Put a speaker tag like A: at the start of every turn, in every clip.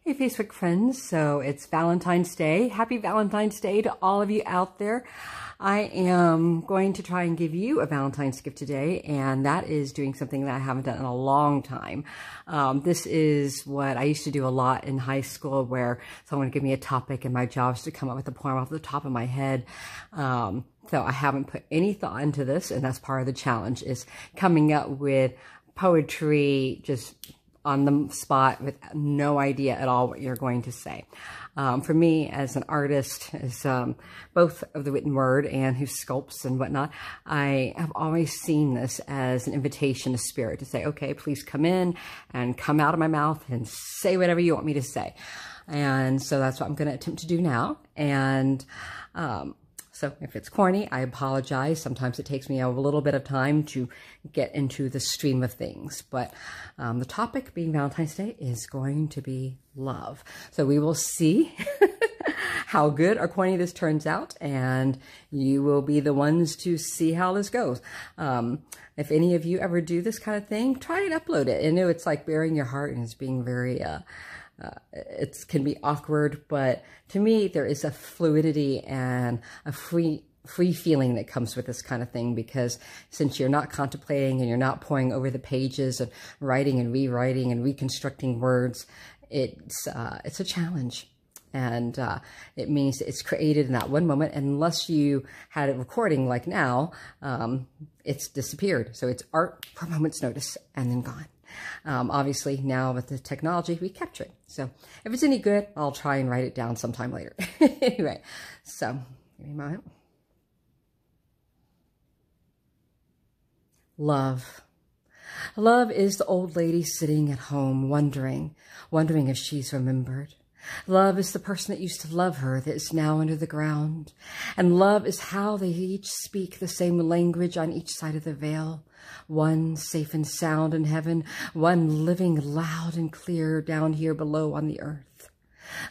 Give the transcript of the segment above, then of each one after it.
A: Hey Facebook friends, so it's Valentine's Day. Happy Valentine's Day to all of you out there. I am going to try and give you a Valentine's gift today, and that is doing something that I haven't done in a long time. This is what I used to do a lot in high school, where someone would give me a topic and my job is to come up with a poem off the top of my head. So I haven't put any thought into this, and that's part of the challenge, is coming up with poetry just on the spot with no idea at all what you're going to say. For me, as an artist, as both of the written word and who sculpts and whatnot, I have always seen this as an invitation to spirit to say, okay, please come in and come out of my mouth and say whatever you want me to say. And so that's what I'm going to attempt to do now. And so if it's corny, I apologize. Sometimes it takes me a little bit of time to get into the stream of things. But the topic, being Valentine's Day, is going to be love. So we will see how good or corny this turns out, and you will be the ones to see how this goes. If any of you ever do this kind of thing, try and upload it. I know it's like bearing your heart, and it's being very... it can be awkward, but to me, there is a fluidity and a free feeling that comes with this kind of thing, because since you're not contemplating and you're not poring over the pages and writing and rewriting and reconstructing words, it's a challenge. And it means that it's created in that one moment. And unless you had it recording like now, it's disappeared. So it's art for a moment's notice and then gone. Obviously, now with the technology, we capture it. So if it's any good, I'll try and write it down sometime later. Anyway, so give me a moment. Love. Love is the old lady sitting at home, wondering if she's remembered. Love is the person that used to love her that is now under the ground. And love is how they each speak the same language on each side of the veil. One safe and sound in heaven, one living loud and clear down here below on the earth.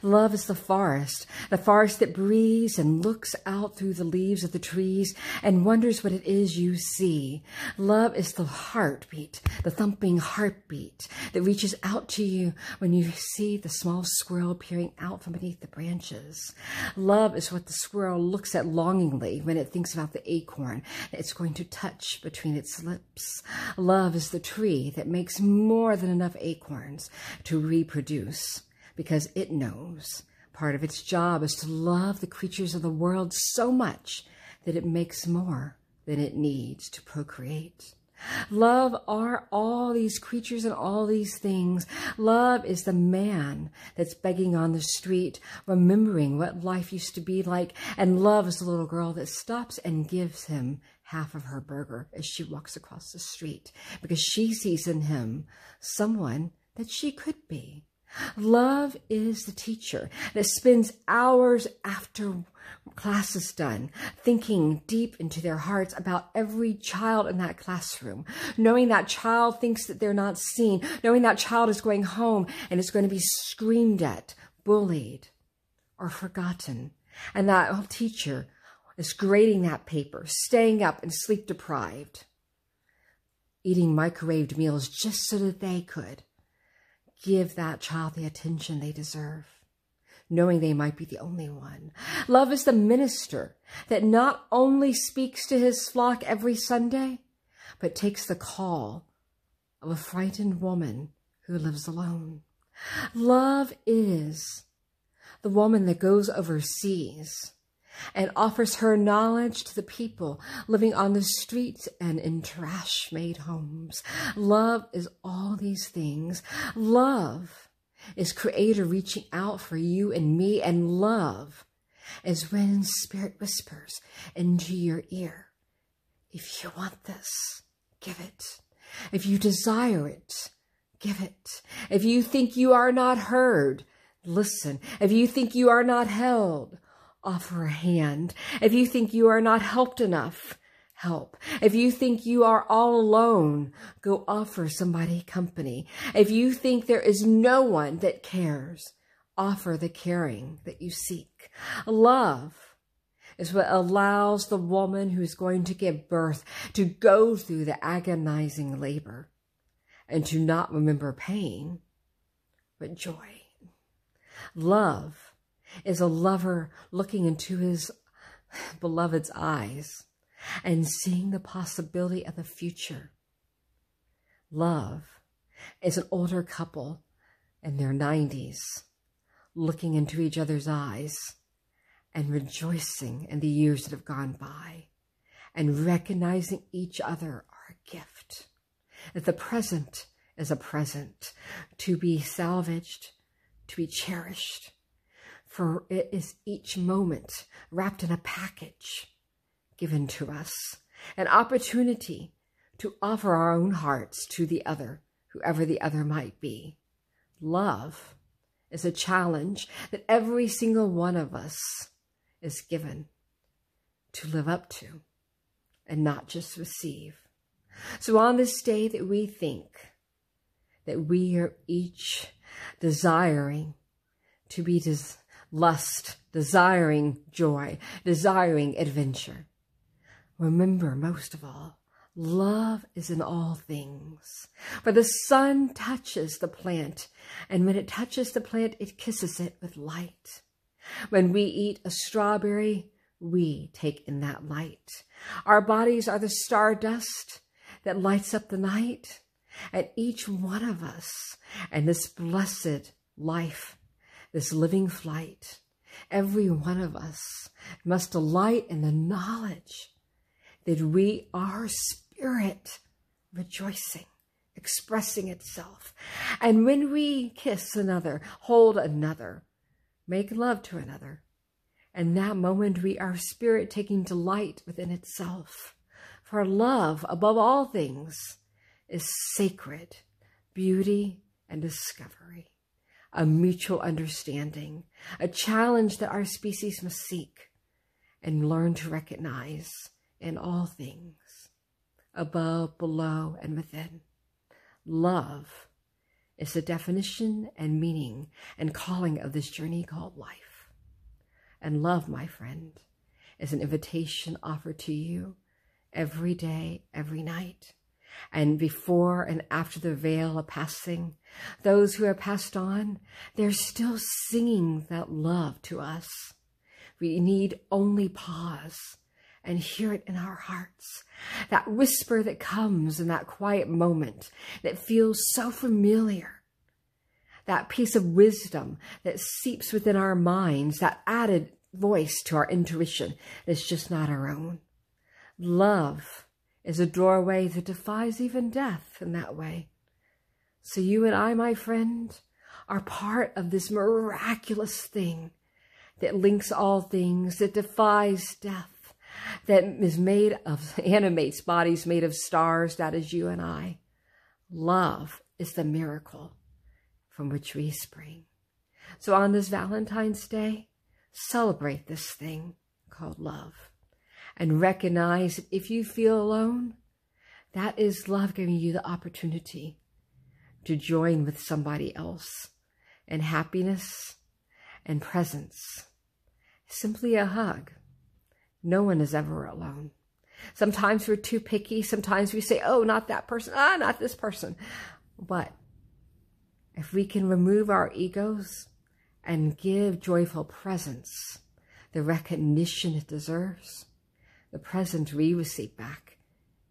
A: Love is the forest that breathes and looks out through the leaves of the trees and wonders what it is you see. Love is the heartbeat, the thumping heartbeat that reaches out to you when you see the small squirrel peering out from beneath the branches. Love is what the squirrel looks at longingly when it thinks about the acorn that it's going to touch between its lips. Love is the tree that makes more than enough acorns to reproduce, because it knows part of its job is to love the creatures of the world so much that it makes more than it needs to procreate. Love are all these creatures and all these things. Love is the man that's begging on the street, remembering what life used to be like. And love is the little girl that stops and gives him half of her burger as she walks across the street, because she sees in him someone that she could be. Love is the teacher that spends hours after class is done thinking deep into their hearts about every child in that classroom, knowing that child thinks that they're not seen, knowing that child is going home and is going to be screamed at, bullied, or forgotten. And that teacher is grading that paper, staying up and sleep deprived, eating microwaved meals just so that they could give that child the attention they deserve, knowing they might be the only one. Love is the minister that not only speaks to his flock every Sunday, but takes the call of a frightened woman who lives alone. Love is the woman that goes overseas and offers her knowledge to the people living on the streets and in trash-made homes. Love is all these things. Love is Creator reaching out for you and me, and love is when Spirit whispers into your ear, if you want this, give it. If you desire it, give it. If you think you are not heard, listen. If you think you are not held, offer a hand. If you think you are not helped enough, help. If you think you are all alone, go offer somebody company. If you think there is no one that cares, offer the caring that you seek. Love is what allows the woman who's going to give birth to go through the agonizing labor and to not remember pain, but joy. Love is a lover looking into his beloved's eyes and seeing the possibility of the future. Love is an older couple in their 90s looking into each other's eyes and rejoicing in the years that have gone by and recognizing each other are a gift. That the present is a present to be salvaged, to be cherished, for it is each moment wrapped in a package given to us, an opportunity to offer our own hearts to the other, whoever the other might be. Love is a challenge that every single one of us is given to live up to and not just receive. So on this day that we think that we are each desiring to be lust, desiring joy, desiring adventure, remember most of all, love is in all things. For the sun touches the plant, and when it touches the plant, it kisses it with light. When we eat a strawberry, we take in that light. Our bodies are the stardust that lights up the night, and each one of us, and this blessed life, this living flight, every one of us must delight in the knowledge that we are spirit rejoicing, expressing itself. And when we kiss another, hold another, make love to another, in that moment we are spirit taking delight within itself. For love, above all things, is sacred, beauty and discovery, a mutual understanding, a challenge that our species must seek and learn to recognize in all things, above, below, and within. Love is the definition and meaning and calling of this journey called life. And love, my friend, is an invitation offered to you every day, every night. And before and after the veil of passing, those who have passed on, they're still singing that love to us. We need only pause and hear it in our hearts. That whisper that comes in that quiet moment that feels so familiar. That piece of wisdom that seeps within our minds, that added voice to our intuition that's just not our own. Love is a doorway that defies even death in that way. So you and I, my friend, are part of this miraculous thing that links all things, that defies death, that is made of, animates bodies made of stars. That is you and I. Love is the miracle from which we spring. So on this Valentine's Day, celebrate this thing called love. And recognize that if you feel alone, that is love giving you the opportunity to join with somebody else in happiness and presence. Simply a hug. No one is ever alone. Sometimes we're too picky. Sometimes we say, oh, not that person. Ah, not this person. But if we can remove our egos and give joyful presence the recognition it deserves, the present we receive back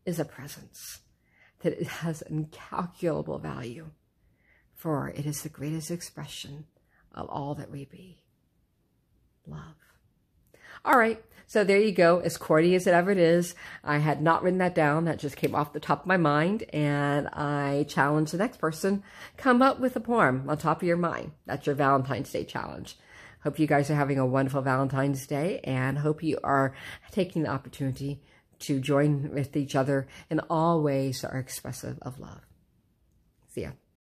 A: is a presence that it has incalculable value, for it is the greatest expression of all that we be. Love. All right, so there you go. As corny as it ever is, I had not written that down. That just came off the top of my mind, and I challenge the next person, come up with a poem on top of your mind. That's your Valentine's Day challenge. Hope you guys are having a wonderful Valentine's Day, and hope you are taking the opportunity to join with each other in all ways that are expressive of love. See ya.